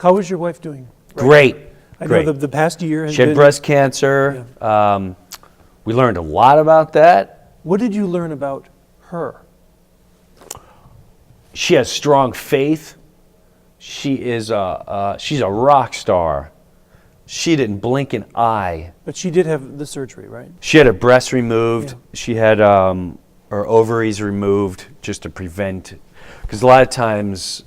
How is your wife doing? Great. I Great. know the past year has She had been... breast cancer. Yeah. We learned a lot about that. What did you learn about her? She has strong faith. She is she's a rock star. She didn't blink an eye. But she did have the surgery, right? She had her breast removed. Yeah. She had her ovaries removed just to prevent, because a lot of times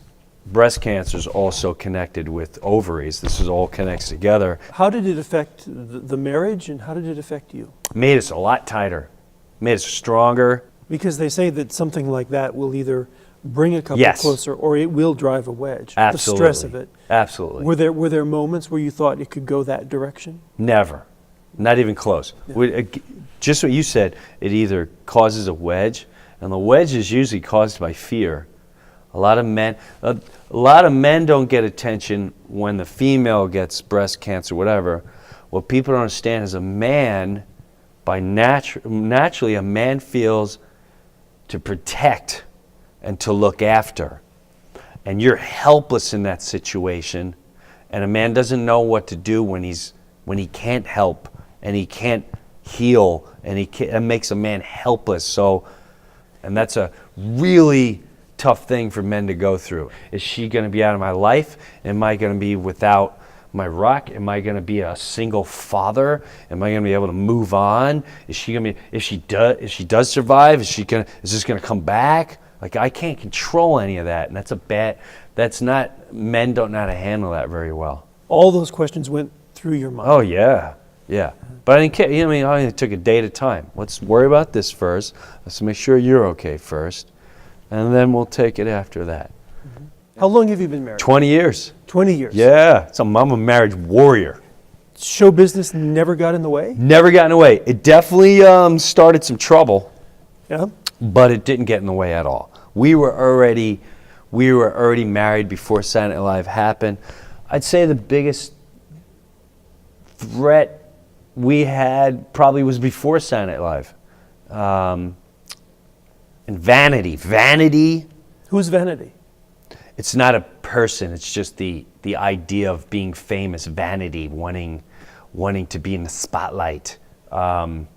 breast cancer is also connected with ovaries. This is all connects together. How did it affect the marriage, and how did it affect you? Made us a lot tighter. Made us stronger. Because they say that something like that will either bring a couple closer, or it will drive a wedge. Absolutely. The stress of it. Absolutely. Were there moments where you thought it could go that direction? Never. Not even close. Yeah. Just what you said, it either causes a wedge, and the wedge is usually caused by fear. A lot of men don't get attention when the female gets breast cancer, whatever. What people don't understand is a man, naturally a man feels to protect and to look after. And you're helpless in that situation, and a man doesn't know what to do when he can't help and he can't heal, and it makes a man helpless. So, and that's a really tough thing for men to go through. Is she going to be out of my life? Am I going to be without my rock? Am I going to be a single father? Am I going to be able to move on? Is she going to be, if she does survive, is this going to come back? Like, I can't control any of that, and men don't know how to handle that very well. All those questions went through your mind. Oh yeah. But I didn't care. I only took a day at a time. Let's worry about this first. Let's make sure you're okay first, and then we'll take it after that. Mm-hmm. How long have you been married? 20 years. 20 years. Yeah. So I'm a marriage warrior. Show business never got in the way? Never got in the way. It definitely started some trouble. Yeah. But it didn't get in the way at all. We were already married before Saturday Night Live happened. I'd say the biggest threat we had probably was before Saturday Night Live. And vanity. Who's vanity? It's not a person. It's just the idea of being famous. Vanity, wanting to be in the spotlight. That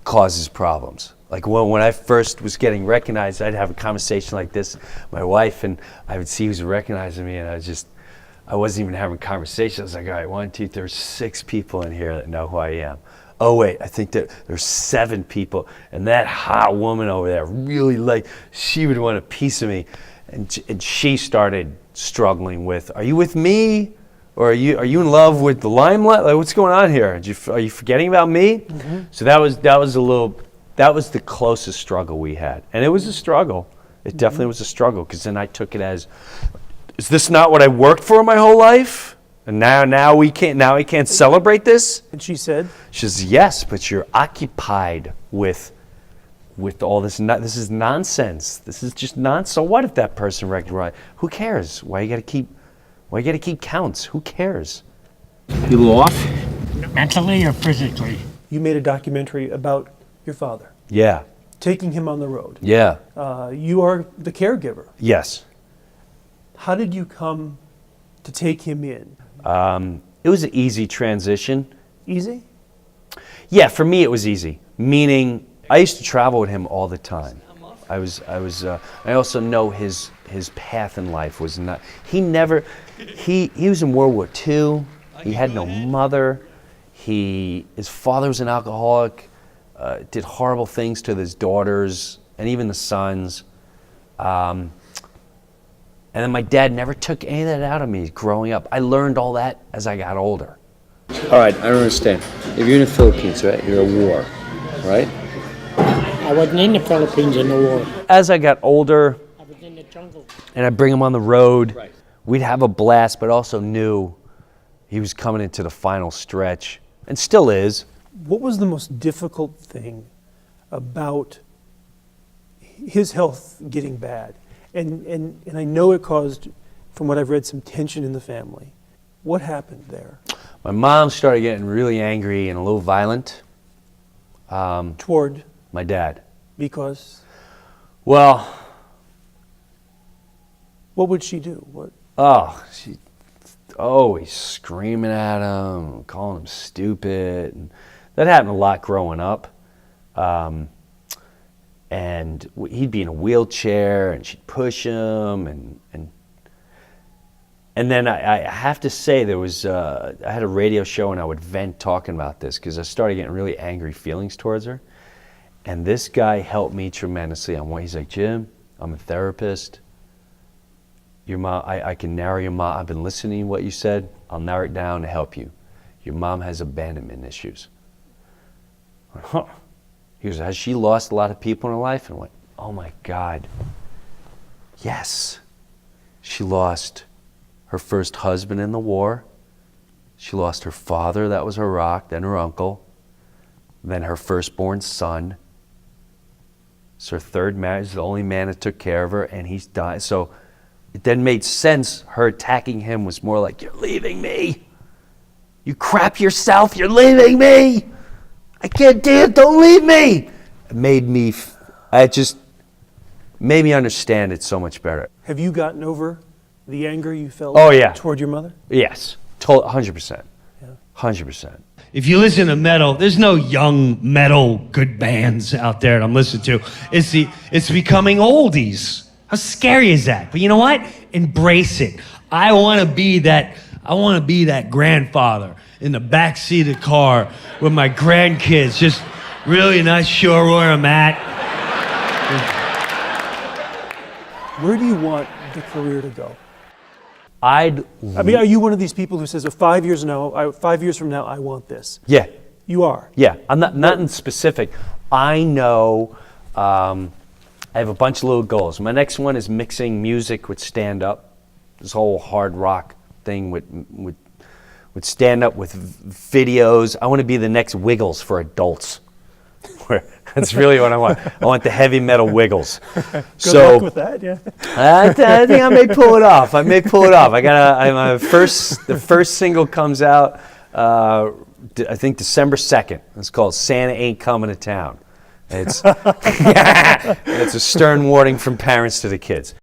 causes problems. Like when I first was getting recognized, I'd have a conversation like this with my wife, and I would see who's recognizing me, and I wasn't even having a conversation. I was like, all right, 1, 2, there's 6 people in here that know who I am. Oh wait, I think that there's 7 people, and that hot woman over there really she would want a piece of me, and she started struggling with, are you with me? Or are you in love with the limelight? Like, what's going on here? Are you forgetting about me? Mm-hmm. So that was the closest struggle we had, and it was a struggle. It definitely was a struggle, because then I took it as, is this not what I worked for my whole life? And now we can't celebrate this? And she said? She says, yes, but you're occupied with all this. This is nonsense. This is just nonsense. So what if that person recognized? Who cares? Why you got to keep counts? Who cares? You lost? Mentally or physically? You made a documentary about your father. Yeah. Taking him on the road. Yeah. You are the caregiver. Yes. How did you come to take him in? It was an easy transition. Easy? Yeah, for me it was easy. Meaning, I used to travel with him all the time. I also know his path in life was not. He was in World War II. He had no mother. His father was an alcoholic. Did horrible things to his daughters and even the sons. And then my dad never took any of that out of me growing up. I learned all that as I got older. All right, I don't understand. If you're in the Philippines, right, you're at war, right? I wasn't in the Philippines in the war. As I got older, I was in the jungle. And I'd bring him on the road, right. We'd have a blast, but also knew he was coming into the final stretch, and still is. What was the most difficult thing about his health getting bad? And I know it caused, from what I've read, some tension in the family. What happened there? My mom started getting really angry and a little violent. Toward? My dad. Because? Well, What would she do? What? Oh, she always screaming at him, calling him stupid. And that happened a lot growing up. And he'd be in a wheelchair, and she'd push him, and then I have to say there was I had a radio show, and I would vent talking about this because I started getting really angry feelings towards her. And this guy helped me tremendously on what he's like, Jim, I'm a therapist. Your mom, I can narrow your mom. I've been listening to what you said. I'll narrow it down to help you. Your mom has abandonment issues. I went, huh. He goes, has she lost a lot of people in her life? And I went, oh my God. Yes. She lost her first husband in the war. She lost her father, that was her rock, then her uncle, then her firstborn son. It's her third marriage, the only man that took care of her, and he's died. So it then made sense. Her attacking him was more like, you're leaving me. You crap yourself, you're leaving me. I can't do it, don't leave me. It made me, it just made me understand it so much better. Have you gotten over the anger you felt toward your mother? Yes, 100%. Yeah. 100%. If you listen to metal, there's no young metal good bands out there that I'm listening to. It's becoming oldies. How scary is that? But you know what? Embrace it. I want to be that grandfather in the back seat of the car with my grandkids, just really not sure where I'm at. Where do you want the career to go? I mean, are you one of these people who says, 5 years from now, I want this? Yeah. You are? Yeah. I'm not in specific. I know I have a bunch of little goals. My next one is mixing music with stand-up. This whole hard rock thing with stand-up with videos. I want to be the next Wiggles for adults. That's really what I want. I want the heavy metal Wiggles. Good luck with that, yeah. I think I may pull it off. The first single comes out, I think December 2nd. It's called Santa Ain't Coming to Town. It's a stern warning from parents to the kids.